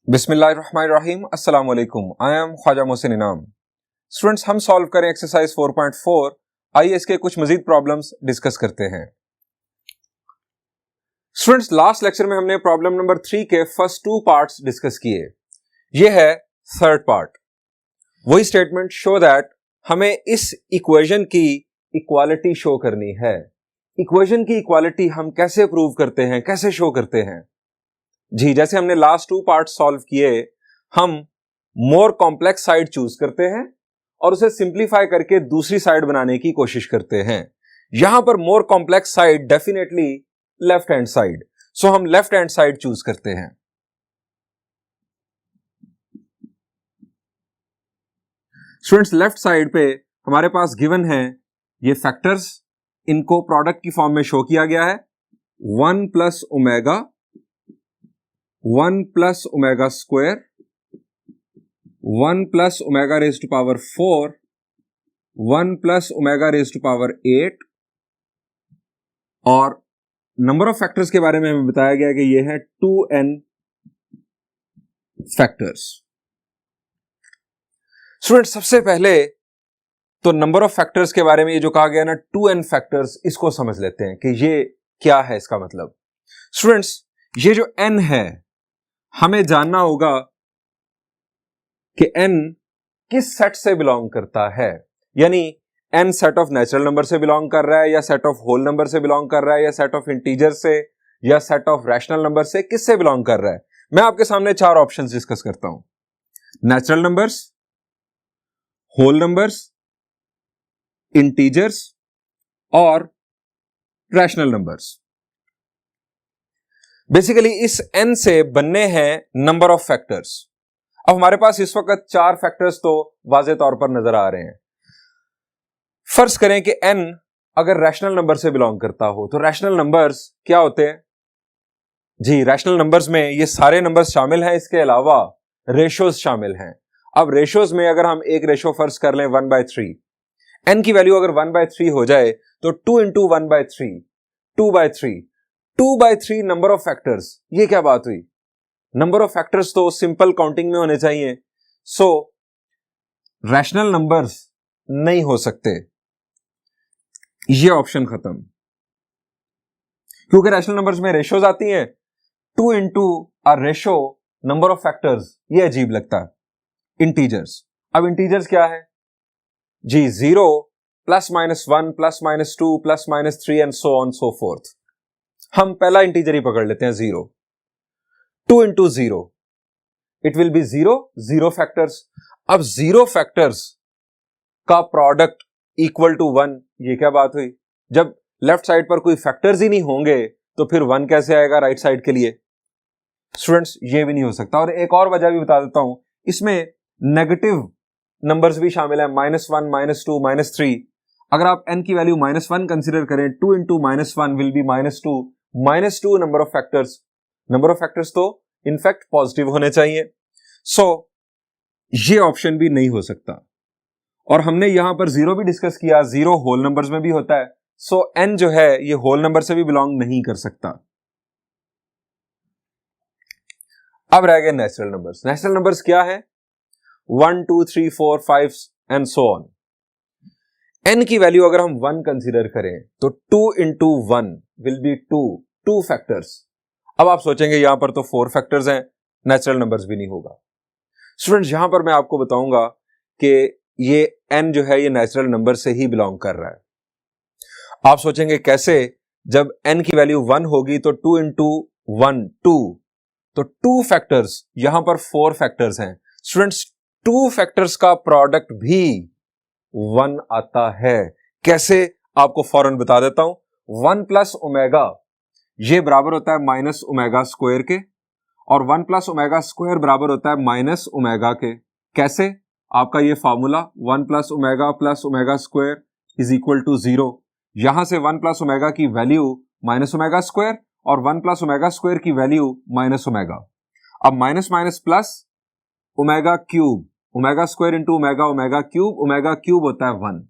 बिस्मिल्लाहिर्रहमानिर्रहीम अस्सलाम वालेकुम। आई एम ख्वाजा मोहसिन इनाम। स्टूडेंट्स, हम सॉल्व करें एक्सरसाइज 4.4। आइए इसके कुछ मजीद प्रॉब्लम्स डिस्कस करते हैं। स्टूडेंट्स, लास्ट लेक्चर में हमने प्रॉब्लम नंबर 3 के फर्स्ट 2 पार्ट्स डिस्कस किए। यह है थर्ड पार्ट। वही स्टेटमेंट, शो दैट हमें इस इक्वेशन की इक्वालिटी शो करनी है। इक्वेशन की इक्वालिटी हम कैसे प्रूव करते हैं, कैसे शो करते हैं? जी, जैसे हमने लास्ट 2 पार्ट सॉल्व किए, हम मोर कॉम्प्लेक्स साइड चूज करते हैं और उसे सिंप्लीफाई करके दूसरी साइड बनाने की कोशिश करते हैं। यहां पर more complex side definitely left hand side, so हम लेफ्ट हैंड साइड चूज करते हैं। स्टूडेंट्स, लेफ्ट साइड पे हमारे पास गिवन है ये फैक्टर्स, इनको प्रोडक्ट की फॉर्म में शो किया गया है। 1 plus omega, 1 plus omega square, 1 plus omega raise to power 4, 1 plus omega raise to power 8, और नंबर ऑफ फैक्टर्स के बारे में हमें बताया गया कि ये है 2n फैक्टर्स। स्टूडेंट, सबसे पहले तो नंबर ऑफ फैक्टर्स के बारे में ये जो कहा गया ना 2n फैक्टर्स, इसको समझ लेते हैं कि ये क्या है, इसका मतलब। स्टूडेंट्स, ये जो n है, हमें जानना होगा कि n किस सेट से बिलोंग करता है। यानी n set of natural number से बिलोंग कर रहा है, या सेट ऑफ होल नंबर से बिलोंग कर रहा है, या सेट ऑफ इंटीजर से, या सेट ऑफ रैशनल नंबर से, किससे बिलोंग कर रहा है? मैं आपके सामने 4 ऑप्शंस डिस्कस करता हूं। Natural numbers, whole numbers, integers और रैशनल नंबर्स। बेसिकली इस n से बनने हैं नंबर ऑफ फैक्टर्स। अब हमारे पास इस वक्त 4 फैक्टर्स तो वाज़े तौर पर नजर आ रहे हैं। फर्ज करें कि n अगर रैशनल नंबर से बिलोंग करता हो, तो रैशनल नंबर्स क्या होते हैं? जी, रैशनल नंबर्स में ये सारे नंबर्स शामिल हैं, इसके अलावा रेशोज शामिल हैं। अब रेशोज में अगर हम एक रेशो फर्ज कर लें 1/3, n की वैल्यू अगर 1/3 हो जाए तो 2 इंटू 1/3, 2/3, 2/3 नंबर ऑफ फैक्टर्स। ये क्या बात हुई? नंबर ऑफ फैक्टर्स तो सिंपल काउंटिंग में होने चाहिए, सो रैशनल नंबर्स नहीं हो सकते। ये ऑप्शन खत्म, क्योंकि रैशनल नंबर्स में रेशोज आती हैं। 2 into a ratio number of factors, ये अजीब लगता है। इंटीजर्स, अब इंटीजर्स क्या है? जी, 0 plus minus 1 plus minus 2 plus minus 3 and so on so fourth. हम पहला इंटीजर ही पकड़ लेते हैं, 0। 2 into 0, it will B 0, 0 factors. अब 0 फैक्टर्स का प्रोडक्ट इक्वल टू 1, ये क्या बात हुई? जब लेफ्ट साइड पर कोई फैक्टर्स ही नहीं होंगे तो फिर 1 कैसे आएगा राइट साइड के लिए? स्टूडेंट्स, ये भी नहीं हो सकता। और एक और वजह भी बता देता हूं, इसमें नेगेटिव नंबर्स भी शामिल है, -1, -2, -3। अगर आप n की वैल्यू -1 कंसीडर करें, 2 into -1 will be -2, -2 number of factors. Number of factors तो इनफैक्ट पॉजिटिव होने चाहिए, सो ये ऑप्शन भी नहीं हो सकता। और हमने यहां पर 0 भी डिस्कस किया, 0 होल नंबर्स में भी होता है, सो n जो है ये होल नंबर से भी बिलोंग नहीं कर सकता। अब रह गए नेचुरल नंबर्स। नेचुरल नंबर्स क्या है? 1, 2, 3, 4, 5 एंड सो ऑन। n की वैल्यू अगर हम 1 कंसीडर करें तो 2 इंटू 1 विल बी 2 फैक्टर्स। अब आप सोचेंगे यहां पर तो 4 फैक्टर्स हैं, नेचुरल नंबर्स भी नहीं होगा। स्टूडेंट्स, यहां पर मैं आपको बताऊंगा कि ये n जो है ये नेचुरल नंबर से ही बिलोंग कर रहा है। आप सोचेंगे कैसे? जब n की वैल्यू 1 होगी तो 2 इंटू 1 2, तो 2 फैक्टर्स, यहां पर 4 फैक्टर्स हैं। स्टूडेंट्स, 2 फैक्टर्स का प्रोडक्ट भी 1 आता है। कैसे? आपको फौरन बता देता हूं। 1 प्लस ओमेगा ये बराबर होता है माइनस ओमेगा स्क्वायर के, और 1 प्लस ओमेगा स्क्वायर बराबर होता है माइनस ओमेगा के। कैसे? आपका ये formula 1 plus omega square is equal to 0। यहां से 1 प्लस ओमेगा की वैल्यू माइनस ओमेगा स्क्वायर, और 1 प्लस ओमेगा स्क्वायर की वैल्यू माइनस ओमेगा। अब minus minus plus, omega cube, omega square into omega, omega cube होता है 1।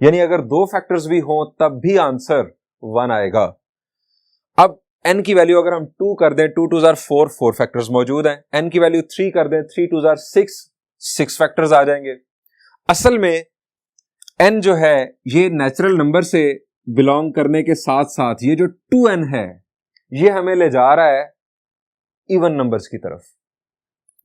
यानी अगर 2 फैक्टर्स भी हों तब भी आंसर 1 आएगा। अब n की वैल्यू अगर हम 2 कर दें, 2 2 जार 4, 4 फैक्टर्स मौजूद हैं। n की वैल्यू 3 कर दें, 3 2 जार 6, 6 फैक्टर्स आ जाएंगे। असल में n जो है ये नेचुरल नंबर से बिलोंग करने के साथ साथ ये जो 2n है ये हमें ले जा रहा है इवन नंबर्स की तरफ।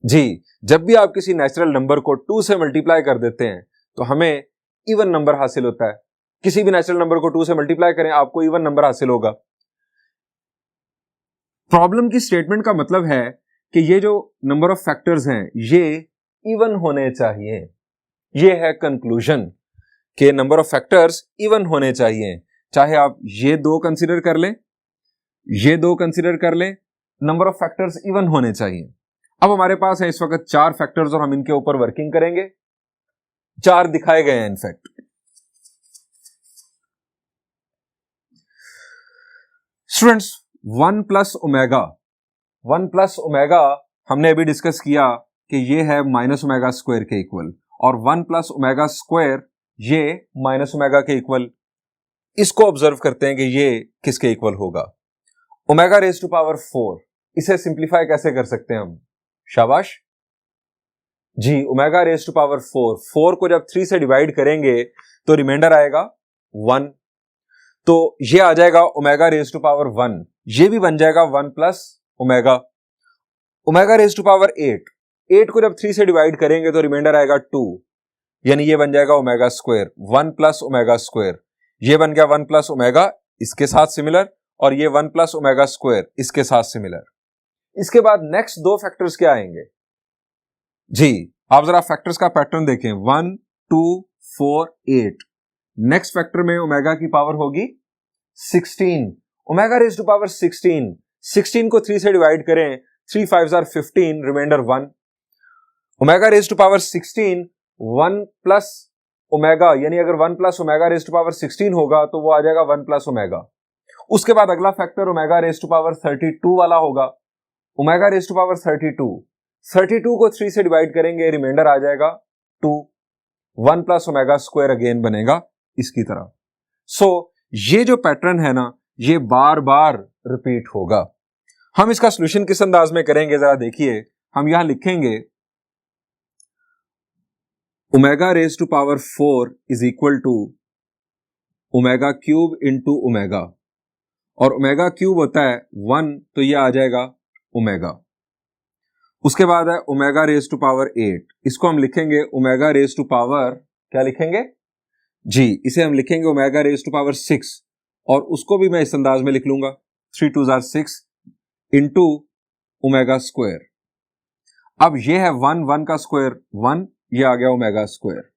जी, जब भी आप किसी नेचुरल नंबर को 2 से मल्टीप्लाई कर देते हैं तो हमें इवन नंबर हासिल होता है। किसी भी नेचुरल नंबर को 2 से मल्टीप्लाई करें, आपको इवन नंबर हासिल होगा। प्रॉब्लम की स्टेटमेंट का मतलब है कि ये जो नंबर ऑफ फैक्टर्स हैं ये इवन होने चाहिए। ये है कंक्लूजन कि नंबर ऑफ फैक्टर्स इवन होने चाहिए। चाहे आप ये 2 कंसीडर कर लें, ये 2 कंसीडर कर लें, नंबर ऑफ फैक्टर्स इवन होने चाहिए। अब हमारे पास है इस वक्त 4 फैक्टर्स और हम इनके ऊपर वर्किंग करेंगे। 4 दिखाए गए हैं इनफैक्ट। स्टूडेंट्स, 1 प्लस ओमेगा हमने अभी डिस्कस किया कि ये है माइनस ओमेगा स्क्वायर के इक्वल, और 1 प्लस ओमेगा स्क्वायर ये माइनस ओमेगा के इक्वल। इसको ऑब्जर्व करते हैं कि ये किसके इक्वल होगा। ओमेगा रेज टू पावर 4, इसे सिंप्लीफाई कैसे कर सकते हैं हम? शाबाश जी, ओमेगा रेज टू पावर 4, 4 को जब 3 से डिवाइड करेंगे तो रिमाइंडर आएगा 1, तो ये आ जाएगा ओमेगा रेज टू पावर 1। ये भी बन जाएगा 1 plus omega. Omega raise to power 8, 8 को जब 3 से डिवाइड करेंगे तो रिमाइंडर आएगा 2, यानी ये बन जाएगा omega square, 1 plus omega square. ये बन गया 1 प्लस ओमेगा, इसके साथ सिमिलर, और ये 1 प्लस ओमेगा स्क्वायर इसके साथ सिमिलर। इसके बाद नेक्स्ट 2 फैक्टर्स क्या आएंगे जी? आप जरा फैक्टर्स का पैटर्न देखें, 1 2 4 8। नेक्स्ट फैक्टर में ओमेगा की पावर होगी 16, ओमेगा रेज टू पावर 16। 16 को 3 से डिवाइड करें, 3 5 जार 15, remainder 1। Omega raise to power 16, 1 plus omega, यानी अगर 1 plus omega raise to power 16 होगा तो वो आ जाएगा 1 प्लस ओमेगा। उसके बाद अगला factor omega raise to power 32 वाला होगा। ओमेगा रेज टू पावर 32 को 3 से डिवाइड करेंगे, रिमाइंडर आ जाएगा 2, 1 प्लस ओमेगा स्क्वायर अगेन बनेगा इसकी तरह। सो ये जो पैटर्न है ना ये बार बार रिपीट होगा। हम इसका सॉल्यूशन किस अंदाज में करेंगे जरा देखिए। हम यहां लिखेंगे omega raise to power 4 is equal to omega cube into omega, और ओमेगा क्यूब होता है 1, तो यह आ जाएगा ओमेगा। उसके बाद है ओमेगा रेज टू पावर 8, इसको हम लिखेंगे ओमेगा रेज टू पावर, क्या लिखेंगे जी? इसे हम लिखेंगे ओमेगा रेज टू पावर 6, और उसको भी मैं इस अंदाज में लिख लूंगा 3 2 जार 6 इंटू ओमेगा स्क्वायर। अब ये है 1 1 का स्क्वायर 1, ये आ गया ओमेगा स्क्वायर।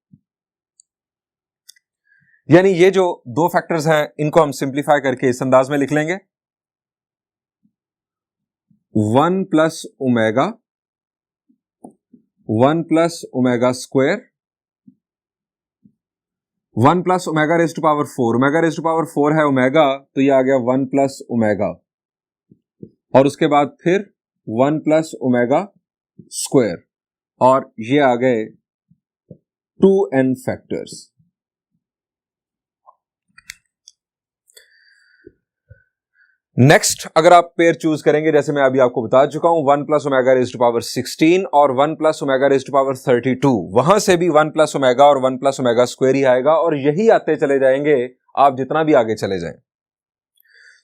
यानी ये जो 2 फैक्टर्स हैं इनको हम सिंप्लीफाई करके इस अंदाज में लिख लेंगे 1 plus omega, 1 plus omega square, 1 plus omega raise to power 4। Omega raise to power 4 है ओमेगा, तो ये आ गया 1 प्लस ओमेगा, और उसके बाद फिर 1 प्लस ओमेगा स्क्वायर, और ये आ गए 2n फैक्टर्स। नेक्स्ट अगर आप पेयर चूज करेंगे, जैसे मैं अभी आपको बता चुका हूं, 1 plus omega raise to power 16 और 1 plus omega raise to power 32, वहां से भी 1 प्लस ओमेगा और 1 प्लस ओमेगा स्क्वायर ही आएगा, और यही आते चले जाएंगे आप जितना भी आगे चले जाएं।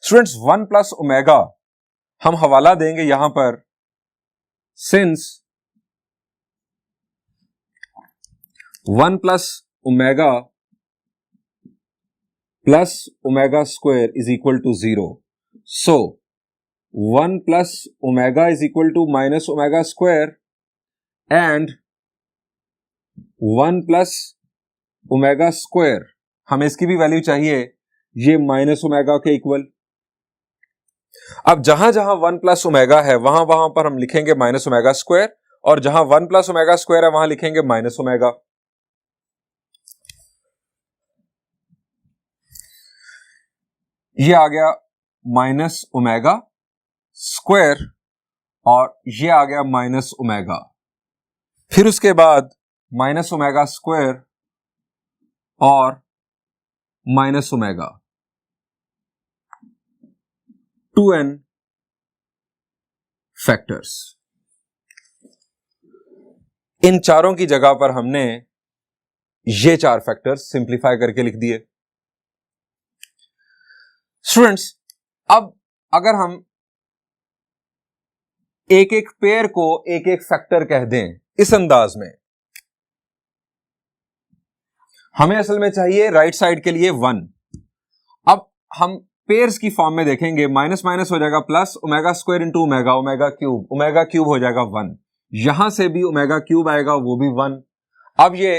स्टूडेंट्स, 1 प्लस ओमेगा हम हवाला देंगे यहां पर, since 1 plus omega square is equal to 0। So 1 plus omega is equal to minus omega square, and 1 plus omega square हमें इसकी भी वैल्यू चाहिए, ये माइनस ओमेगा के इक्वल। अब जहां जहां 1 प्लस ओमेगा है वहां वहां पर हम लिखेंगे माइनस ओमेगा स्क्वायर, और जहां 1 प्लस ओमेगा स्क्वायर है वहां लिखेंगे माइनस ओमेगा। ये आ गया माइनस ओमेगा स्क्वायर, और ये आ गया माइनस ओमेगा। फिर उसके बाद माइनस ओमेगा स्क्वायर और माइनस ओमेगा, 2n फैक्टर्स। इन चारों की जगह पर हमने ये 4 फैक्टर्स सिंप्लीफाई करके लिख दिए। स्टूडेंट्स, अब अगर हम एक एक पेयर को एक एक फैक्टर कह दें इस अंदाज में, हमें असल में चाहिए राइट साइड के लिए 1। अब हम पेयर्स की फॉर्म में देखेंगे, माइनस माइनस हो जाएगा plus, omega square into omega, omega cube हो जाएगा 1। यहां से भी ओमेगा क्यूब आएगा, वो भी 1। अब ये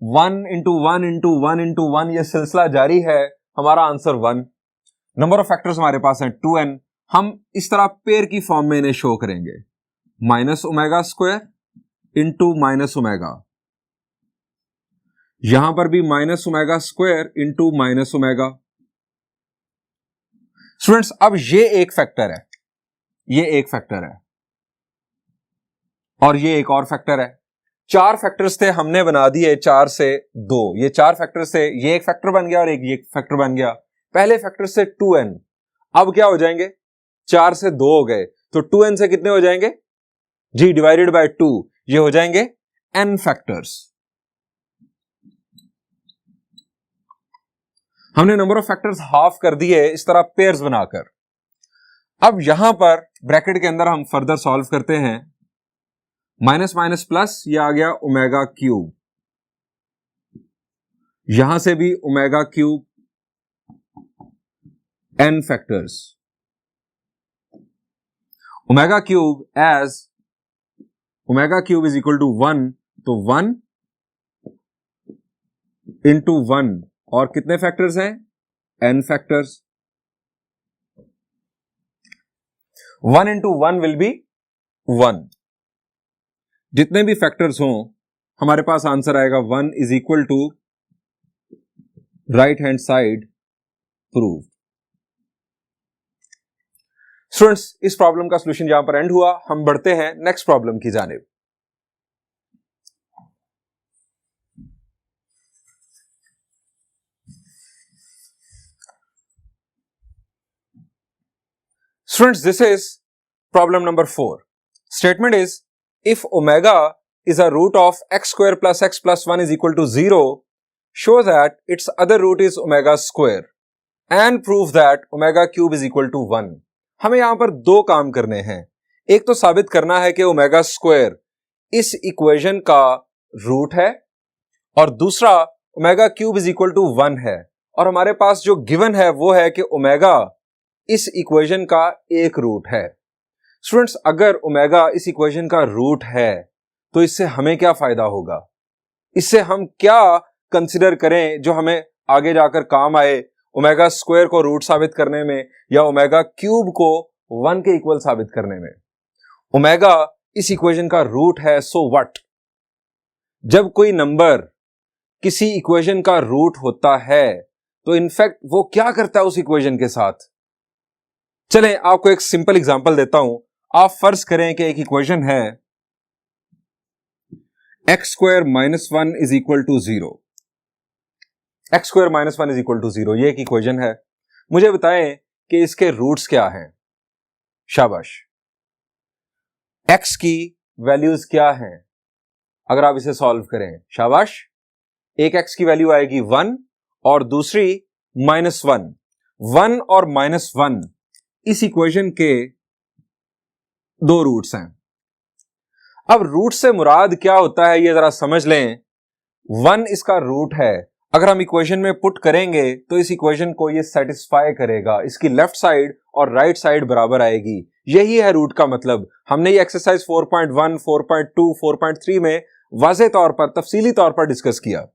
1 इंटू 1 इंटू 1 इंटू 1 ये सिलसिला जारी है, हमारा आंसर 1। नंबर ऑफ फैक्टर्स हमारे पास है 2n। हम इस तरह पेयर की फॉर्म में इन्हें शो करेंगे, minus omega square into minus omega, यहां पर भी minus omega square into minus omega. Students, अब ये एक फैक्टर है, ये एक फैक्टर है और ये एक और फैक्टर है। 4 फैक्टर्स थे, हमने बना दिए 4 से 2। ये 4 फैक्टर्स थे, ये एक फैक्टर बन गया और एक ये फैक्टर बन गया। पहले फैक्टर से 2n, अब क्या हो जाएंगे, 4 से 2 हो गए, तो 2n से कितने हो जाएंगे जी, डिवाइडेड बाय 2, ये हो जाएंगे n फैक्टर्स। हमने नंबर ऑफ फैक्टर्स हाफ कर दिए इस तरह पेयर्स बनाकर। अब यहां पर ब्रैकेट के अंदर हम फर्दर सॉल्व करते हैं, माइनस माइनस प्लस, ये आ गया ओमेगा क्यूब, यहां से भी omega cube, n factors. Omega cube as omega cube is equal to 1, तो 1 इंटू 1 और कितने फैक्टर्स हैं, n factors. 1 into 1 will be 1। जितने भी फैक्टर्स हों हमारे पास आंसर आएगा 1 is equal to right hand side proved. Students, इस प्रॉब्लम का सॉल्यूशन यहां पर एंड हुआ। हम बढ़ते हैं नेक्स्ट प्रॉब्लम की जानिब। Students, this is problem number 4. Statement is, if omega is a root of x square plus x plus 1 is equal to 0, show that its other root is omega square and prove that omega cube is equal to 1. हमें यहां पर 2 काम करने हैं। एक तो साबित करना है कि ओमेगा स्क्वायर इस इक्वेशन का रूट है और दूसरा omega cube is equal to 1 है। और हमारे पास जो गिवन है वो है कि ओमेगा इस इक्वेशन का एक रूट है। स्टूडेंट्स, अगर ओमेगा इस इक्वेशन का रूट है तो इससे हमें क्या फायदा होगा, इससे हम क्या कंसिडर करें जो हमें आगे जाकर काम आए, ओमेगा स्क्वायर को रूट साबित करने में या ओमेगा क्यूब को 1 के इक्वल साबित करने में। ओमेगा इस इक्वेशन का रूट है, सो व्हाट। जब कोई नंबर किसी इक्वेशन का रूट होता है तो इनफैक्ट वो क्या करता है उस इक्वेशन के साथ। चलें आपको एक सिंपल एग्जांपल देता हूं। आप फर्ज करें कि एक इक्वेशन है x square minus 1 is equal to 0। X square minus 1 is equal to 0 ये एक इक्वेशन है। मुझे बताएं कि इसके रूट्स क्या हैं। शाबाश। एक्स की वैल्यूज क्या हैं अगर आप इसे सॉल्व करें, शाबाश। एक एक्स की वैल्यू आएगी 1 और दूसरी -1। 1 और -1 इस इक्वेशन के 2 रूट्स हैं। अब रूट से मुराद क्या होता है ये जरा समझ लें। 1 इसका रूट है, अगर हम इक्वेशन में पुट करेंगे तो इस इक्वेशन को ये सेटिस्फाई करेगा, इसकी लेफ्ट साइड और राइट साइड बराबर आएगी। यही है रूट का मतलब। हमने ये एक्सरसाइज 4.1, 4.2, 4.3 में वाज़ेह तौर पर, तफसीली तौर पर डिस्कस किया।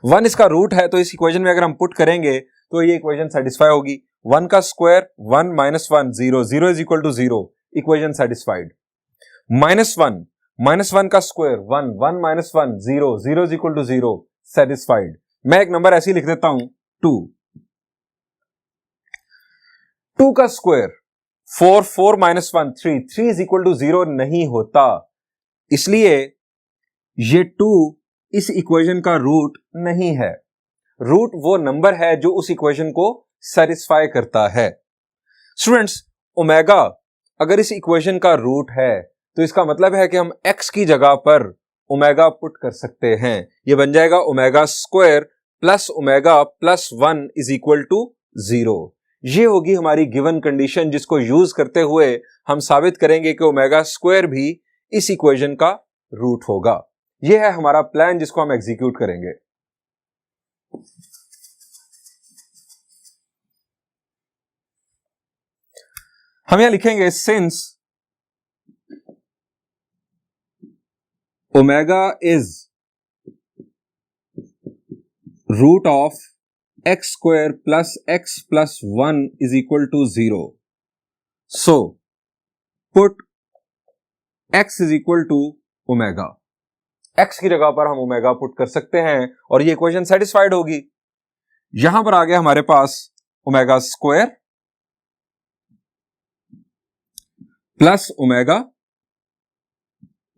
1 इसका रूट है तो इस इक्वेशन में अगर हम पुट करेंगे तो ये इक्वेशन सेटिस्फाई होगी। 1 का square 1 -1 0, 0 is equal to 0, equation satisfied. -1 का square 1, 1 -1 0, 0 is equal to 0, satisfied. मैं एक नंबर ऐसे ही लिख देता हूं 2। 2 का स्क्वायर 4, 4 -1 3, 3 इज इक्वल टू 0 नहीं होता, इसलिए ये 2 इस इक्वेशन का रूट नहीं है। रूट वो नंबर है जो उस इक्वेशन को सेटिस्फाई करता है। स्टूडेंट्स, ओमेगा अगर इस इक्वेशन का रूट है तो इसका मतलब है कि हम x की जगह पर ओमेगा पुट कर सकते हैं। ये बन जाएगा omega square plus omega plus 1 is equal to 0। ये होगी हमारी गिवन कंडीशन, जिसको यूज करते हुए हम साबित करेंगे कि ओमेगा स्क्वायर भी इस इक्वेशन का रूट होगा। यह है हमारा प्लान जिसको हम एग्जीक्यूट करेंगे। हम यहां लिखेंगे since omega is root of x square plus x plus 1 is equal to 0, so put x is equal to omega. x की जगह पर हम ओमेगा पुट कर सकते हैं और ये इक्वेशन सेटिस्फाइड होगी। यहां पर आ गया हमारे पास omega square plus omega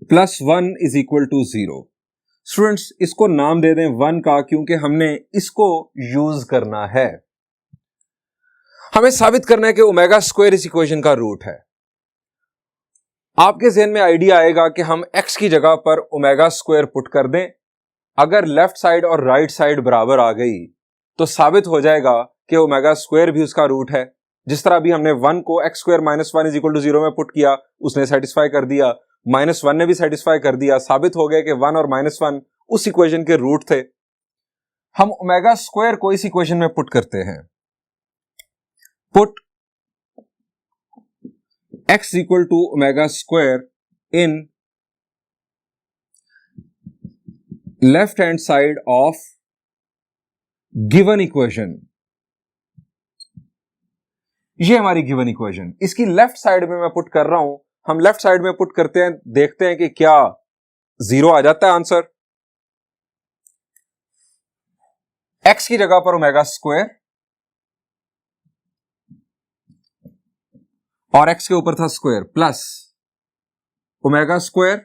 plus 1 is equal to 0। Students, इसको नाम दे दें 1 का, क्योंकि हमने इसको यूज करना है। हमें साबित करना है कि ओमेगा स्क्वायर इस इक्वेशन का रूट है। आपके ज़हन में आइडिया आएगा कि हम x की जगह पर ओमेगा स्क्वायर पुट कर दें। अगर लेफ्ट साइड और राइट साइड बराबर आ गई तो साबित हो जाएगा कि ओमेगा स्क्वायर भी उसका रूट है। जिस तरह अभी हमने 1 को x square minus 1 is equal to 0 में पुट किया, उसने सेटिस्फाई कर दिया। माइनस 1 ने भी सेटिस्फाई कर दिया। साबित हो गया कि 1 और माइनस 1 उस इक्वेशन के रूट थे। हम ओमेगा स्क्वायर को इस इक्वेशन में पुट करते हैं। Put x equal to omega square in left hand side of given equation. ये हमारी गिवन इक्वेशन, इसकी लेफ्ट साइड में मैं पुट कर रहा हूं। हम लेफ्ट साइड में पुट करते हैं, देखते हैं कि क्या 0 आ जाता है आंसर। x की जगह पर ओमेगा स्क्वायर और x के ऊपर था square plus omega square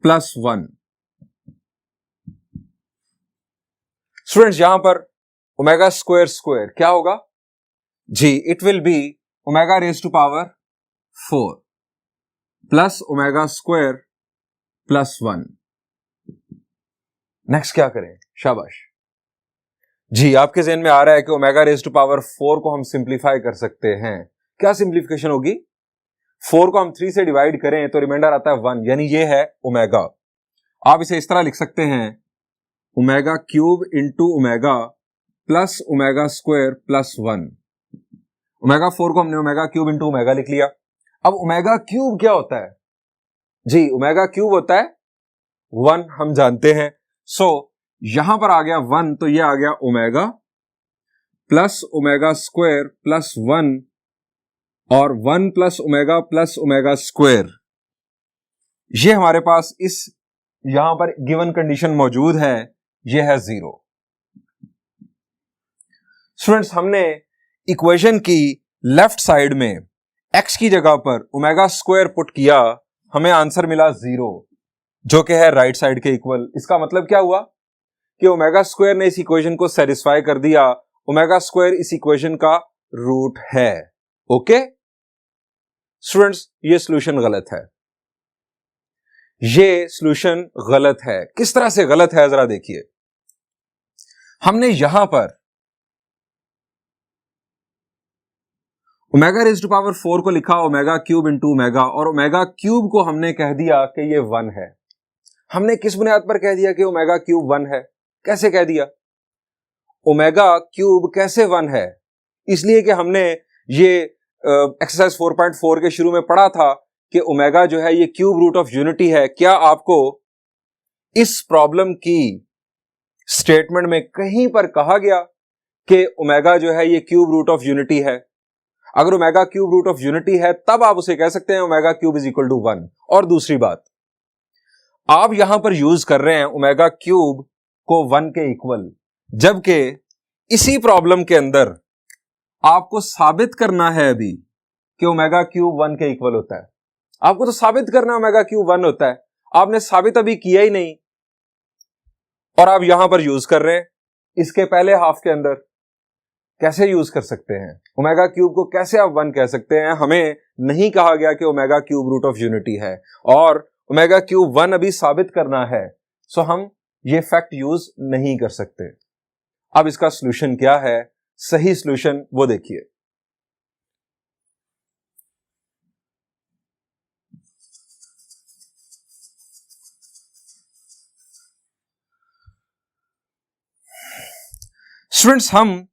plus 1। Students, यहां पर ओमेगा स्क्वायर स्क्वायर क्या होगा जी? It will be omega raise to power 4 plus omega square plus 1। Next क्या करें? शाबाश जी, आपके ज़हन में आ रहा है कि ओमेगा रेज टू पावर 4 को हम सिंप्लीफाई कर सकते हैं। क्या सिंप्लीफिकेशन होगी? 4 को हम 3 से डिवाइड करें तो रिमाइंडर आता है 1, यानी ये है ओमेगा। आप इसे इस तरह लिख सकते हैं, omega cube into omega plus omega square plus 1। Omega 4 को हमने ओमेगा क्यूब इंटू ओमेगा लिख लिया। अब ओमेगा क्यूब क्या होता है जी? ओमेगा क्यूब होता है 1, हम जानते हैं। सो यहां पर आ गया 1, तो ये आ गया omega plus omega square plus 1 और 1 प्लस ओमेगा स्क्वायर। ये हमारे पास इस यहां पर गिवन कंडीशन मौजूद है, ये है 0। स्टूडेंट्स, हमने इक्वेशन की लेफ्ट साइड में x की जगह पर ओमेगा स्क्वायर पुट किया, हमें आंसर मिला 0, जो कि है राइट साइड के इक्वल। इसका मतलब क्या हुआ कि ओमेगा स्क्वायर ने इस इक्वेशन को सेटिस्फाई कर दिया। ओमेगा स्क्वायर इस इक्वेशन का रूट है। ओके स्टूडेंट्स, ये सॉल्यूशन गलत है। ये सॉल्यूशन गलत है। किस तरह से गलत है जरा देखिए। हमने यहां पर ओमेगा रेज़ टू पावर 4 को लिखा ओमेगा क्यूब इंटू ओमेगा, और ओमेगा क्यूब को हमने कह दिया कि ये 1 है। हमने किस बुनियाद पर कह दिया कि ओमेगा क्यूब 1 है? कैसे कह दिया? ओमेगा क्यूब कैसे 1 है? इसलिए कि हमने ये एक्सरसाइज 4.4 के शुरू में पढ़ा था कि ओमेगा जो है ये क्यूब रूट ऑफ यूनिटी है। क्या आपको इस प्रॉब्लम की स्टेटमेंट में कहीं पर कहा गया कि ओमेगा जो है ये क्यूब रूट ऑफ यूनिटी है? अगर omega cube root of unity है तब आप उसे कह सकते हैं omega cube is equal to 1। और दूसरी बात, आप यहां पर यूज कर रहे हैं ओमेगा क्यूब को 1 के इक्वल, जबकि इसी प्रॉब्लम के अंदर आपको साबित करना है अभी कि ओमेगा क्यूब 1 के इक्वल होता है। आपको तो साबित करना है ओमेगा क्यूब 1 होता है, आपने साबित अभी किया ही नहीं और आप यहां पर यूज कर रहे हैं इसके पहले हाफ के अंदर। कैसे यूज कर सकते हैं, ओमेगा क्यूब को कैसे आप 1 कह सकते हैं। हमें नहीं कहा गया कि omega cube root of unity है और ओमेगा क्यूब 1 अभी साबित करना है, सो हम ये फैक्ट यूज नहीं कर सकते। अब इसका सॉल्यूशन क्या है, सही सॉल्यूशन वो देखिए। स्टूडेंट्स, हम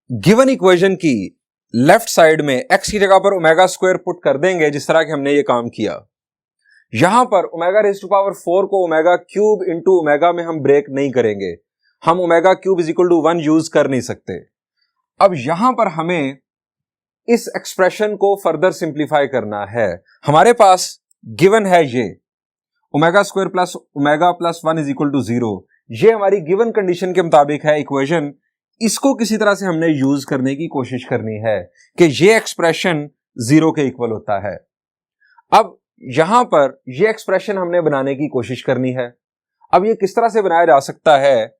गिवन इक्वेशन की लेफ्ट साइड में x की जगह पर ओमेगा स्क्वायर पुट कर देंगे, जिस तरह कि हमने ये काम किया। यहां पर ओमेगा रेज़ टू पावर 4 को ओमेगा क्यूब इंटू ओमेगा में हम ब्रेक नहीं करेंगे, हम omega cube is equal to 1 use कर नहीं सकते। अब यहां पर हमें इस एक्सप्रेशन को फर्दर सिंप्लीफाई करना है। हमारे पास गिवन है ये omega square plus omega plus 1 is equal to 0। ये हमारी गिवन कंडीशन के मुताबिक है इक्वेशन। इसको किसी तरह से हमने यूज करने की कोशिश करनी है कि ये एक्सप्रेशन 0 के इक्वल होता है। अब यहां पर ये एक्सप्रेशन हमने बनाने की कोशिश करनी है। अब ये किस तरह से बनाया जा सकता है,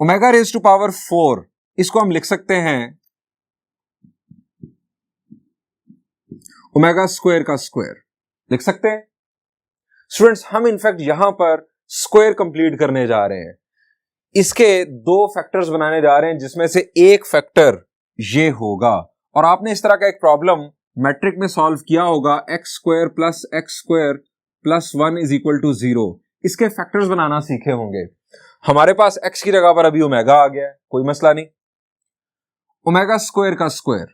ओमेगा रेज़ टू पावर 4 इसको हम लिख सकते हैं ओमेगा स्क्वायर का स्क्वायर लिख सकते हैं। स्टूडेंट्स, हम इनफैक्ट यहां पर स्क्वायर कंप्लीट करने जा रहे हैं। इसके 2 फैक्टर्स बनाने जा रहे हैं, जिसमें से एक फैक्टर ये होगा। और आपने इस तरह का एक प्रॉब्लम मैट्रिक में सॉल्व किया होगा, x square plus 1 is equal to 0। इसके फैक्टर्स बनाना सीखे होंगे। हमारे पास x की जगह पर अभी ओमेगा आ गया है, कोई मसला नहीं। ओमेगा स्क्वायर का स्क्वायर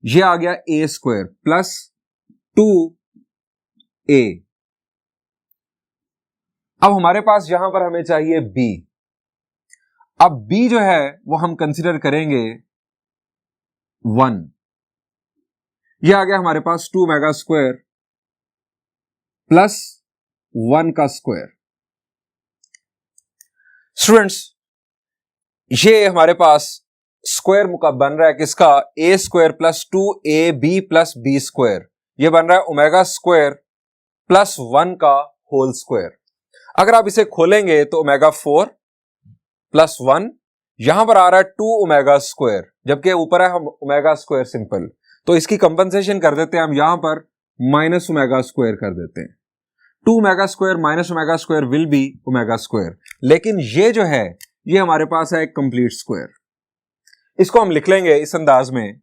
ये आ गया a स्क्वायर प्लस 2a। अब हमारे पास यहां पर हमें चाहिए b। अब b जो है वो हम कंसीडर करेंगे 1। ये आ गया हमारे पास 2 ओमेगा स्क्वायर प्लस 1 का स्क्वायर। स्टूडेंट्स, ये हमारे पास स्क्वायर बन रहा है किसका, a square plus 2ab plus b square. ये बन रहा है ओमेगा स्क्वायर प्लस 1 का होल स्क्वायर। अगर आप इसे खोलेंगे तो ओमेगा 4 प्लस 1, यहां पर आ रहा है 2 ओमेगा स्क्वायर, जबकि ऊपर है हम ओमेगा स्क्वायर सिंपल। तो इसकी कंपनसेशन कर देते हैं हम, यहां पर माइनस ओमेगा स्क्वायर कर देते हैं। 2 omega square minus omega square will be omega square. लेकिन ये जो है ये हमारे पास है एक कंप्लीट स्क्वायर। इसको हम लिख लेंगे इस अंदाज में,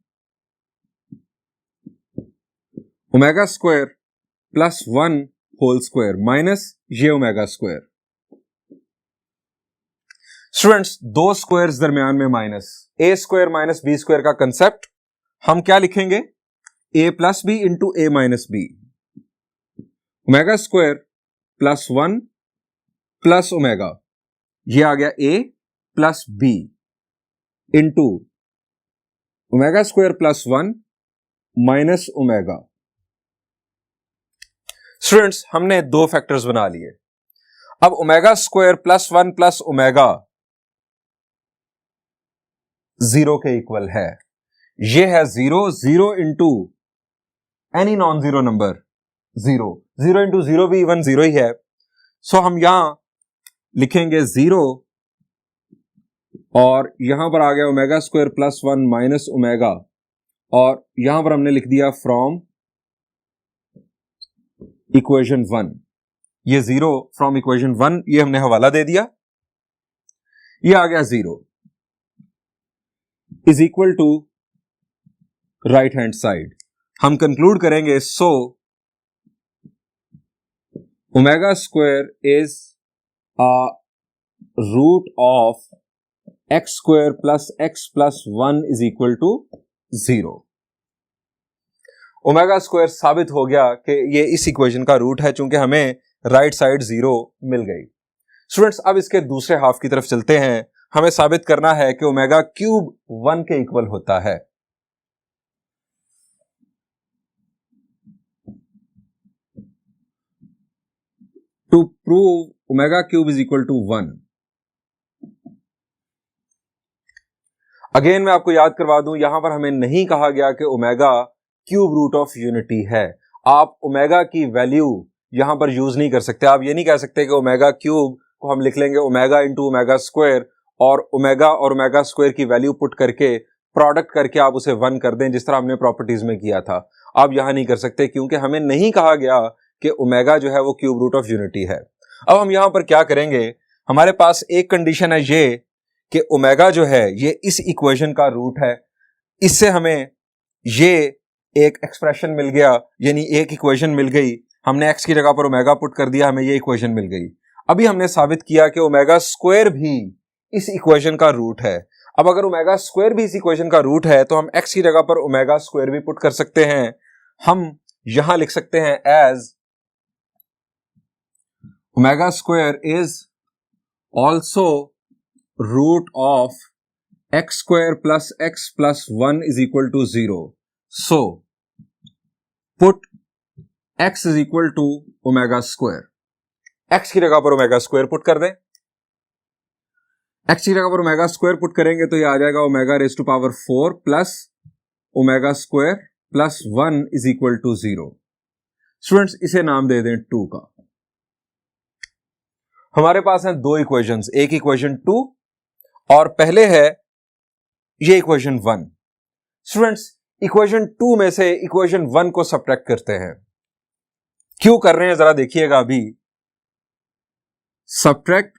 omega square plus 1 whole square minus ये ओमेगा स्क्वायर। स्टूडेंट्स, 2 स्क्वायर्स दरमियान में minus, a square minus b square का कंसेप्ट हम क्या लिखेंगे, a plus B into a minus B. Omega square plus 1 plus omega, ये आ गया a plus b into omega square plus 1 minus omega. Students, हमने 2 फैक्टर्स बना लिए। अब omega square plus 1 plus omega 0 के इक्वल है। ये है 0 into any non zero number 0 into 0 भी इवन 0 ही है। सो हम यहां लिखेंगे 0 और यहां पर आ गया omega square plus 1 minus omega, और यहां पर हमने लिख दिया फ्रॉम इक्वेशन 1। ये 0 फ्रॉम इक्वेशन 1 ये हमने हवाला दे दिया। ये आ गया 0 is equal to right hand side. हम कंक्लूड करेंगे, so omega square is a root of x square plus 1 is equal to 0। Omega square साबित हो गया कि ये इस इक्वेशन का रूट है, चूंकि हमें राइट साइड 0 मिल गई। स्टूडेंट्स, अब इसके दूसरे हाफ की तरफ चलते हैं। हमें साबित करना है कि ओमेगा क्यूब 1 के इक्वल होता है। To prove omega cube is equal to 1, again मैं आपको याद करवा दूं, यहां पर हमें नहीं कहा गया कि omega cube root of unity है। आप ओमेगा की वैल्यू यहां पर यूज नहीं कर सकते। आप ये नहीं कह सकते कि ओमेगा क्यूब को हम लिख लेंगे ओमेगा इंटू ओमेगा स्क्वायर और ओमेगा स्क्वायर की वैल्यू पुट करके प्रोडक्ट करके आप उसे 1 कर दें, जिस तरह हमने प्रॉपर्टीज में किया था। आप यहां नहीं कर सकते क्योंकि हमें नहीं कहा गया कि ओमेगा जो है वो क्यूब रूट ऑफ यूनिटी है। अब हम यहां पर क्या करेंगे, हमारे पास एक कंडीशन है ये कि ओमेगा जो है ये इस इक्वेशन का रूट है। इससे हमें ये एक एक्सप्रेशन मिल गया, यानी एक इक्वेशन मिल गई। हमने एक्स की जगह पर ओमेगा पुट कर दिया, हमें ये इक्वेशन मिल गई। अभी हमने साबित किया कि ओमेगा स्क्वायर भी इस इक्वेशन का रूट है। अब अगर ओमेगा स्क्वायर भी इस इक्वेशन का रूट है तो हम एक्स की जगह पर ओमेगा स्क्वायर भी पुट कर सकते हैं। हम यहां लिख सकते हैं as omega square is also root of x square plus x plus 1 is equal to 0। So put x is equal to omega square. X की जगह पर ओमेगा स्क्वायर पुट कर दें। एक्स की जगह पर ओमेगा स्क्वायर पुट करेंगे तो ये आ जाएगा omega raise to power 4 plus omega square plus 1 is equal to 0। Students इसे नाम दे दें 2 का। हमारे पास हैं दो इक्वेशंस, एक इक्वेशन 2 और पहले है ये इक्वेशन 1। स्टूडेंट्स इक्वेशन 2 में से इक्वेशन 1 को सब्ट्रैक्ट करते हैं। क्यों कर रहे हैं जरा देखिएगा। अभी subtract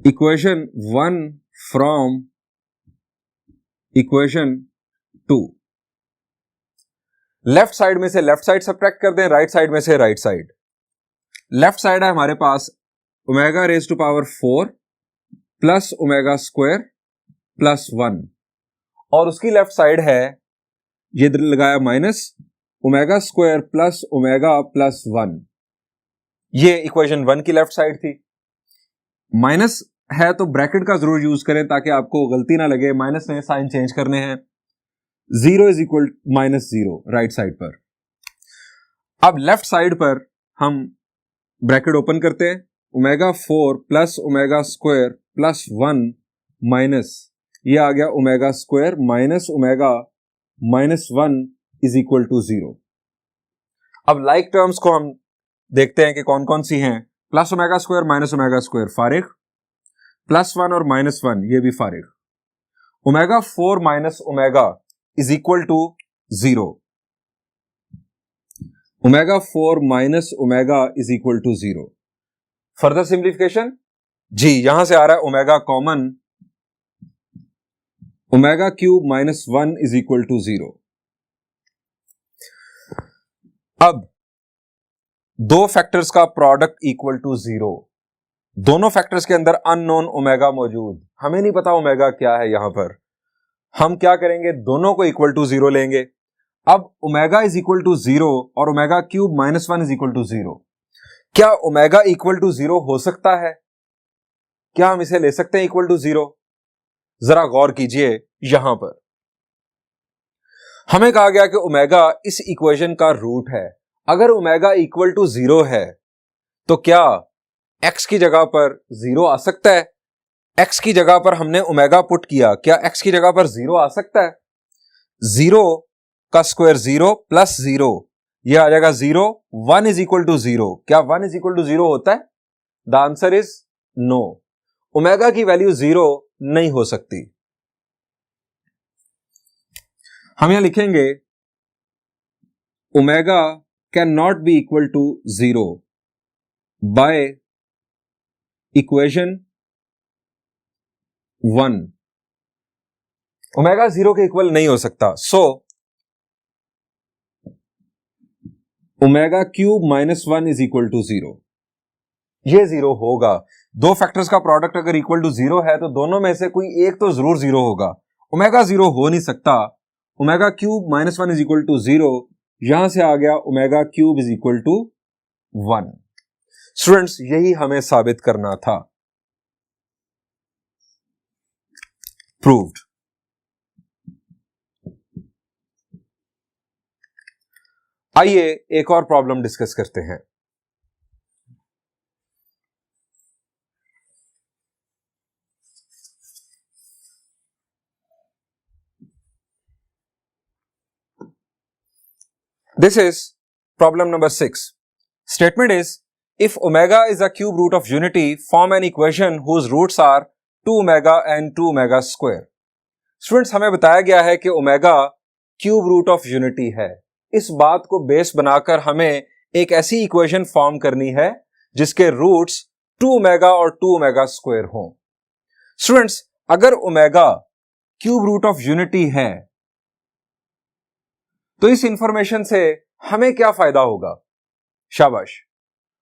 equation 1 from equation 2। Left side में से लेफ्ट साइड सब्ट्रैक्ट कर दें, राइट साइड में से राइट साइड। लेफ्ट साइड है हमारे पास omega raise to power 4 plus omega square plus 1 और उसकी लेफ्ट साइड है ये लगाया minus omega square plus omega plus 1। ये इक्वेशन 1 की लेफ्ट साइड थी। माइनस है तो ब्रैकेट का जरूर यूज करें ताकि आपको गलती ना लगे। माइनस में साइन चेंज करने हैं। 0 is equal minus 0 right side पर। अब लेफ्ट साइड पर हम ब्रैकेट ओपन करते हैं। Omega 4 plus omega square plus 1 minus ये आ गया omega square minus omega minus 1 is equal to 0। अब लाइक टर्म्स को हम देखते हैं कि कौन कौन सी हैं। Plus omega square minus omega square फारिग, प्लस 1 और माइनस 1 ये भी फारिग। Omega 4 minus omega is equal to 0। Omega 4 minus omega is equal to 0। Further simplification जी, यहां से आ रहा है omega common, omega cube minus 1 is equal to 0। अब दो फैक्टर्स का प्रोडक्ट इक्वल टू 0। दोनों फैक्टर्स के अंदर अननोन ओमेगा मौजूद, हमें नहीं पता ओमेगा क्या है। यहां पर हम क्या करेंगे, दोनों को इक्वल टू 0 लेंगे। अब ओमेगा इज इक्वल टू 0 और omega cube minus 1 is equal to 0। क्या ओमेगा इक्वल टू 0 हो सकता है? क्या हम इसे ले सकते हैं इक्वल टू 0? जरा गौर कीजिए। यहां पर हमें कहा गया कि ओमेगा इस इक्वेशन का रूट है। अगर ओमेगा इक्वल टू 0 है तो क्या x की जगह पर 0 आ सकता है? x की जगह पर हमने ओमेगा पुट किया, क्या x की जगह पर 0 आ सकता है? 0 का स्क्वायर 0 प्लस 0 ये आ जाएगा 0। 1 इज इक्वल टू 0। क्या 1 इज इक्वल टू 0 होता है? The answer is no. Omega की वैल्यू 0 नहीं हो सकती। हम यहां लिखेंगे omega can not be equal to 0 by equation 1। Omega 0 के इक्वल नहीं हो सकता। So omega cube minus 1 is equal to 0। ये 0 होगा। दो फैक्टर्स का प्रोडक्ट अगर इक्वल टू 0 है तो दोनों में से कोई एक तो जरूर 0 होगा। ओमेगा 0 हो नहीं सकता। Omega cube minus 1 is equal to 0, यहां से आ गया omega cube is equal to 1। Students यही हमें साबित करना था। प्रूव्ड। आइए एक और प्रॉब्लम डिस्कस करते हैं। This is problem number 6. Statement is, if omega is a cube root of unity, form an equation whose roots are 2 omega and 2 omega square. Students, हमें बताया गया है कि omega cube root of unity है। इस बात को बेस बनाकर हमें एक ऐसी इक्वेशन फॉर्म करनी है जिसके रूट्स 2 ओमेगा और 2 ओमेगा स्क्वायर हों। स्टूडेंट्स, अगर omega cube root of unity है तो इस इंफॉर्मेशन से हमें क्या फायदा होगा? शाबाश।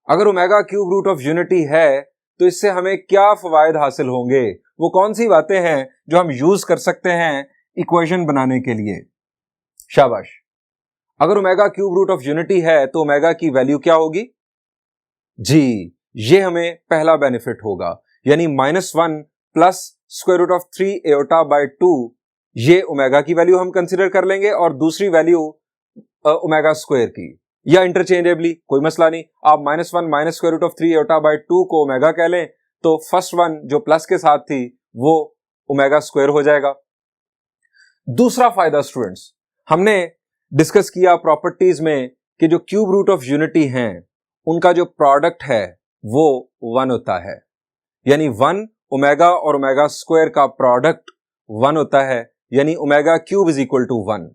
अगर omega cube root of unity है तो इससे हमें क्या फवायद हासिल होंगे? वो कौन सी बातें हैं जो हम यूज कर सकते हैं इक्वेशन बनाने के लिए? शाबाश। अगर omega cube root of unity है तो ओमेगा की वैल्यू क्या होगी? जी, ये हमें पहला बेनिफिट होगा, यानी -1 plus square root of 3 iota by 2, ये ओमेगा की वैल्यू हम कंसिडर कर लेंगे और दूसरी वैल्यू ओमेगा स्क्वायर की, या इंटरचेंजेबली, कोई मसला नहीं। आप -1 minus square root of 3 iota by 2 को ओमेगा कह लें तो फर्स्ट वन जो प्लस के साथ थी वो ओमेगा स्क्वायर हो जाएगा। दूसरा फायदा स्टूडेंट्स, हमने डिस्कस किया प्रॉपर्टीज में कि जो क्यूब रूट ऑफ यूनिटी हैं उनका जो प्रोडक्ट है वो 1 होता है, यानी 1 ओमेगा और ओमेगा स्क्वायर का प्रोडक्ट 1 होता है, यानी omega cube is equal to 1।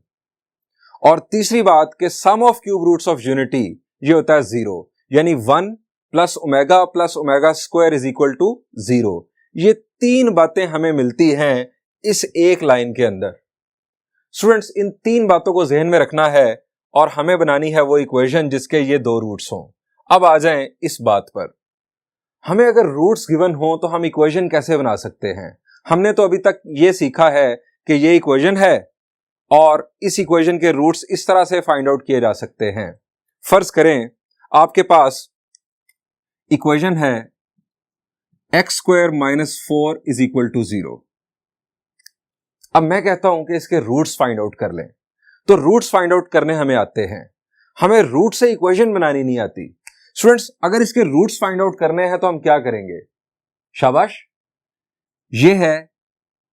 और तीसरी बात कि sum of cube roots of unity ये होता है 0, यानी 1 plus omega square is equal to 0। ये तीन बातें हमें मिलती हैं इस एक लाइन के अंदर। स्टूडेंट्स, इन तीन बातों को जहन में रखना है और हमें बनानी है वो इक्वेशन जिसके ये दो रूट्स हों। अब आ जाएं इस बात पर, हमें अगर रूट्स गिवन हो तो हम इक्वेशन कैसे बना सकते हैं? हमने तो अभी तक ये सीखा है कि ये इक्वेशन है और इस इक्वेशन के रूट्स इस तरह से फाइंड आउट किए जा सकते हैं। फर्ज करें आपके पास इक्वेशन है x square minus 4 is equal to 0। अब मैं कहता हूं कि इसके रूट्स फाइंड आउट कर लें, तो रूट्स फाइंड आउट करने हमें आते हैं, हमें रूट से इक्वेशन बनानी नहीं आती। स्टूडेंट्स, अगर इसके रूट्स फाइंड आउट करने हैं तो हम क्या करेंगे? शाबाश, ये है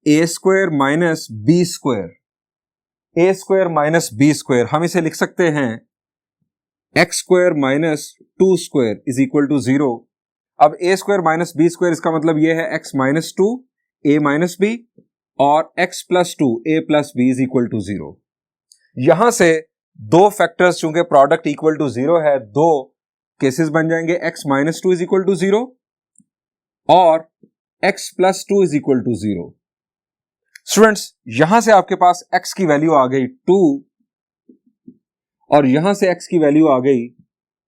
a square minus B square, a square minus B square, हम इसे लिख सकते हैं x square minus 2 square is equal to 0। अब a square minus B square, इसका मतलब यह है x minus 2 a minus B और x plus 2 a plus B is equal to 0। यहां से दो फैक्टर्स चूंकि प्रोडक्ट इक्वल टू 0 है, दो केसेस बन जाएंगे, x minus 2 is equal to 0 और x plus 2 is equal to 0। Students, यहां से आपके पास x की वैल्यू आ गई 2 और यहां से x की वैल्यू आ गई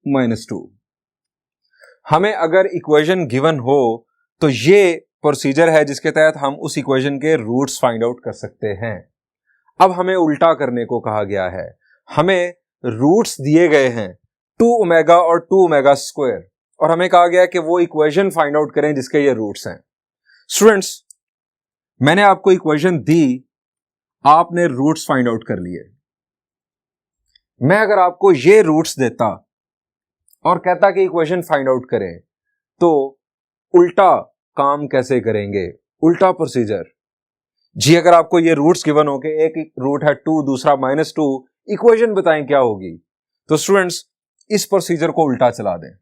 -2। हमें अगर इक्वेशन गिवन हो तो ये प्रोसीजर है जिसके तहत हम उस इक्वेशन के रूट्स फाइंड आउट कर सकते हैं। अब हमें उल्टा करने को कहा गया है, हमें रूट्स दिए गए हैं 2 ओमेगा और 2 ओमेगा स्क्वायर, और हमें कहा गया कि वो इक्वेशन फाइंड आउट करें जिसके ये रूट्स हैं। स्टूडेंट्स, मैंने आपको इक्वेशन दी, आपने रूट्स फाइंड आउट कर लिए। मैं अगर आपको ये रूट्स देता और कहता कि इक्वेशन फाइंड आउट करें, तो उल्टा काम कैसे करेंगे? उल्टा प्रोसीजर। जी, अगर आपको ये रूट्स गिवन हो कि एक रूट है 2, दूसरा -2, इक्वेशन बताएं क्या होगी, तो स्टूडेंट्स इस प्रोसीजर को उल्टा चला दें।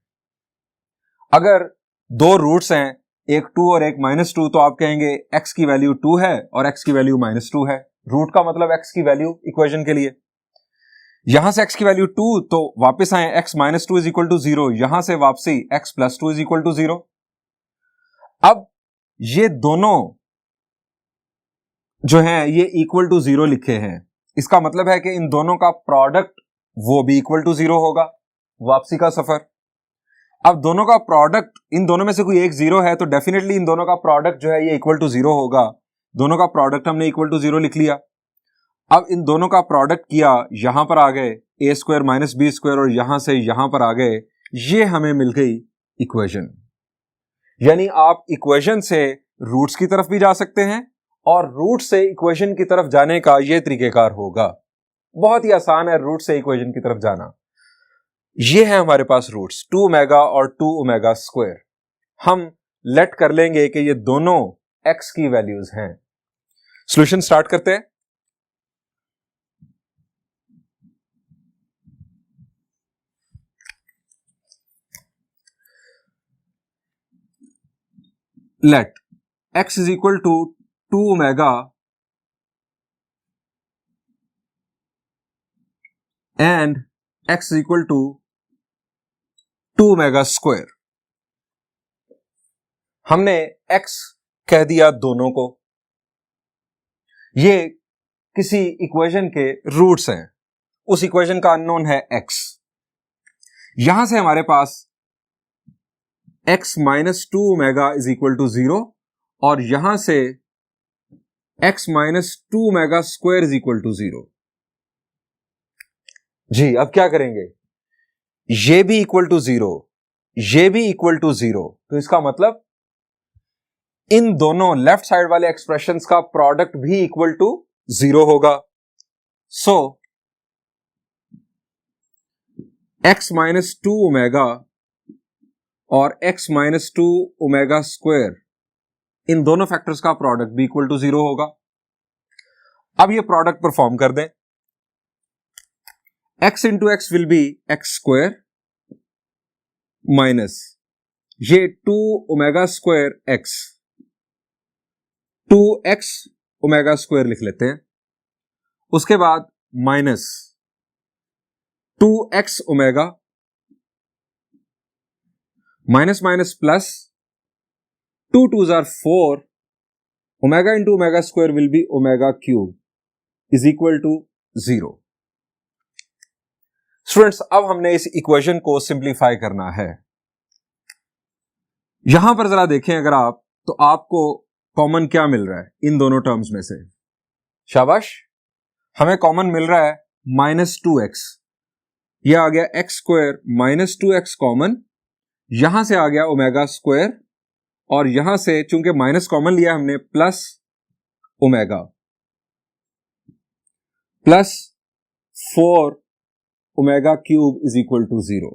अगर दो रूट्स हैं, एक 2 और एक -2, तो आप कहेंगे x की वैल्यू 2 है और x की वैल्यू -2 है। रूट का मतलब x की वैल्यू इक्वेशन के लिए। यहां से x की वैल्यू 2, तो वापस आए x -2 इज इक्वल टू 0, यहां से वापसी x plus 2 is equal to 0। अब ये दोनों जो हैं ये इक्वल टू 0 लिखे हैं, इसका मतलब है कि इन दोनों का प्रोडक्ट वो भी इक्वल टू 0 होगा, वापसी का सफर। अब दोनों का प्रोडक्ट, इन दोनों में से कोई एक 0 है तो डेफिनेटली इन दोनों का प्रोडक्ट जो है ये इक्वल टू 0 होगा। दोनों का प्रोडक्ट हमने इक्वल टू 0 लिख लिया। अब इन दोनों का प्रोडक्ट किया, यहां पर आ गए a square minus B square और यहां से यहां पर आ गए, ये हमें मिल गई इक्वेशन। यानी आप इक्वेशन से रूट्स की तरफ भी जा सकते हैं और रूट से इक्वेशन की तरफ जाने का यह तरीकेकार होगा। बहुत ही आसान है रूट से इक्वेशन की तरफ जाना। ये है हमारे पास रूट्स 2 ओमेगा और 2 ओमेगा स्क्वायर। हम लेट कर लेंगे कि ये दोनों x की वैल्यूज हैं। सॉल्यूशन स्टार्ट करते हैं। Let x is equal to 2 omega and x is equal to 2 omega square. हमने x कह दिया दोनों को, ये किसी इक्वेशन के रूट्स हैं, उस इक्वेशन का अननोन है x। यहां से हमारे पास x minus 2 omega is equal to 0 और यहां से x minus 2 omega square is equal to 0। जी अब क्या करेंगे, ये भी इक्वल टू 0, ये भी इक्वल टू 0, तो इसका मतलब इन दोनों लेफ्ट साइड वाले एक्सप्रेशंस का प्रोडक्ट भी इक्वल टू 0 होगा। सो x माइनस 2 ओमेगा और x माइनस 2 ओमेगा स्क्वायर, इन दोनों फैक्टर्स का प्रोडक्ट भी इक्वल टू 0 होगा। अब ये प्रोडक्ट परफॉर्म कर दें, x into x will be x square minus ये 2 omega square x, 2x omega square लिख लेते हैं, उसके बाद minus 2x omega, minus minus plus 2 2s are 4, omega into omega square will be omega cube is equal to 0। Students अब हमने इस equation को सिंप्लीफाई करना है। यहां पर जरा देखें अगर आप, तो आपको कॉमन क्या मिल रहा है इन दोनों टर्म्स में से, शाबाश, हमें कॉमन मिल रहा है माइनस 2x, यह आ गया x square minus 2x common, यहां से आ गया ओमेगा स्क्वायर और यहां से चूंकि माइनस कॉमन लिया हमने plus omega plus 4 omega cube is equal to 0।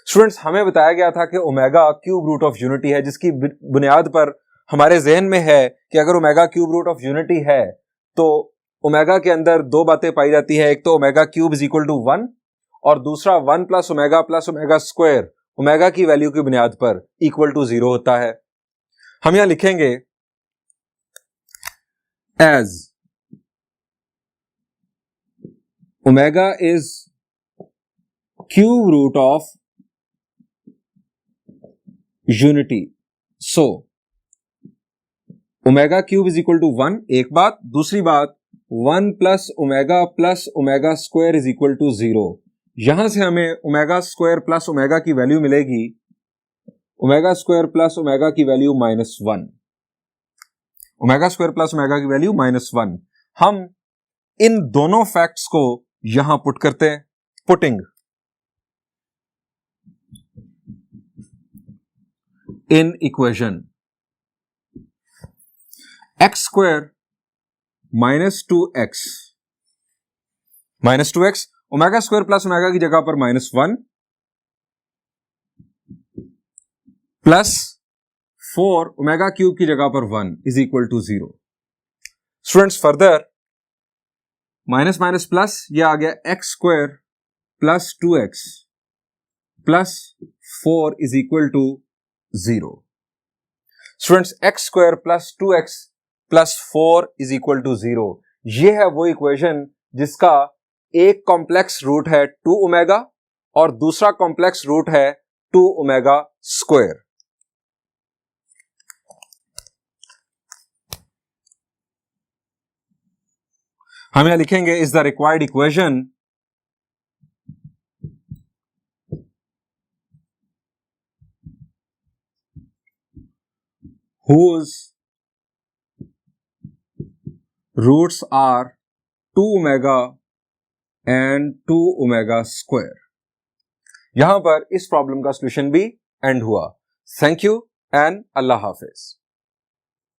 Students हमें बताया गया था कि omega cube root of unity है, जिसकी बुनियाद पर हमारे जहन में है कि अगर omega cube root of unity है तो ओमेगा के अंदर दो बातें पाई जाती है, एक तो omega cube is equal to 1 और दूसरा 1 प्लस ओमेगा स्क्वायर ओमेगा की वैल्यू की बुनियाद पर इक्वल टू 0 होता है। हम यहां लिखेंगे as omega is cube root of unity, so omega cube is equal to 1, एक बात, दूसरी बात 1 plus omega square is equal to 0। यहां से हमें ओमेगा स्क्वायर प्लस ओमेगा की वैल्यू मिलेगी, ओमेगा स्क्वायर प्लस ओमेगा की value -1, omega square plus omega की वैल्यू -1। हम इन दोनों फैक्ट्स को यहां पुट करते हैं, putting in equation x square -2x omega square plus omega की जगह पर -1 प्लस 4 ओमेगा क्यूब की जगह पर 1 is equal to 0। Students further minus minus plus, यह आ गया x square plus 2x plus 4 is equal to 0। Students x square plus 2x plus 4 is equal to 0, यह है वो इक्वेशन जिसका एक कॉम्प्लेक्स रूट है 2 ओमेगा और दूसरा कॉम्प्लेक्स रूट है 2 ओमेगा स्क्वायर। हम यहां लिखेंगे is the required equation whose roots are 2 omega and 2 omega square. यहां पर इस प्रॉब्लम का सॉल्यूशन भी एंड हुआ। Thank you and Allah Hafiz.